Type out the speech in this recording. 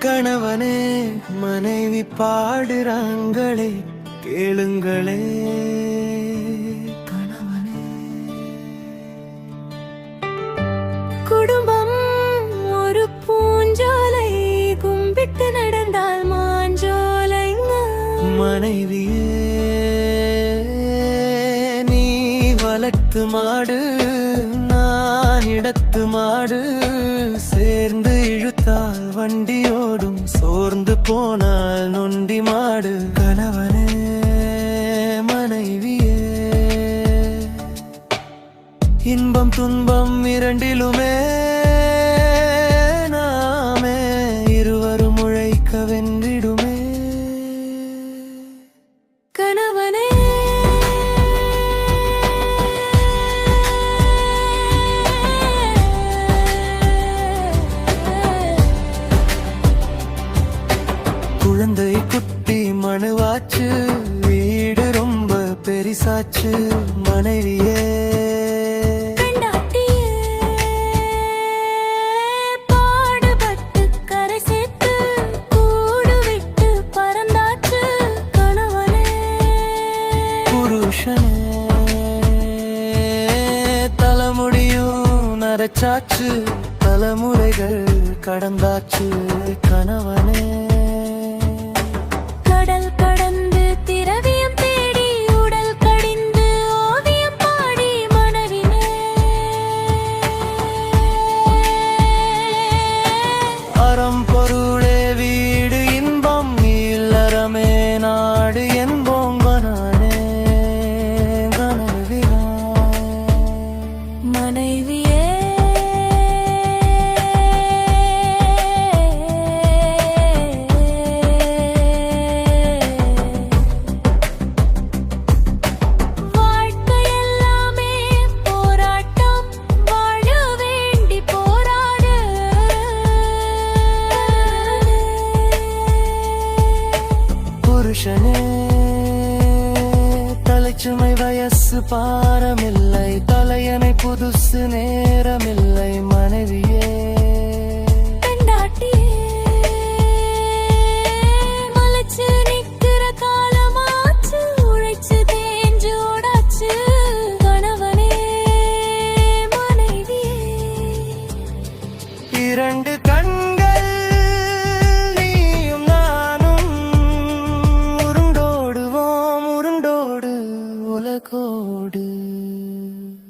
கணவனே மனைவி பாடுறாங்களே கேளுங்களே. கணவனே குடும்பம் ஒரு பூஞ்சோலை, கும்பிட்டு நடந்தால் மாஞ்சோலைங்க. மனைவியே நீ வளர்த்து மாடு, நான் இடத்து மாடு, சேர்ந்து இழுத்தால் வண்டியோடும், சோர்ந்து போனால் நொண்டி மாடு. கணவனே மனைவியே இன்பம் துன்பம் இரண்டிலுமே நாமே இருவரும் உழைக்க வென்றிடுமே. கணவனே குழந்தை குட்டி மனுவாச்சு, வீடு ரொம்ப பெரிசாச்சு. மனைவியே பாடுபட்டு கரை சேர்த்து கூடு விட்டு பறந்தாச்சு. கணவனே புருஷனே தலைமுடியும் நரைச்சாச்சு, தலைமுறைகள் கடந்தாச்சு. கணவனே கடல் கடந்து திரவியம் தேடி, உடல் கடிந்து ஓவியம் பாடி. மனைவினே அறம் பொருளே வீடு இன்பம், இல்லறமே நாடு என்போம். கணவனே கனவினா மனைவியே வாழ்க்கையெல்லாமே போராட்டம், வாழ வேண்டி போராடு. புருஷனே தலைச்சுமை வயசு பாரமில்லை, தலையணை புதுசு நேரமில்லை. மனைவியே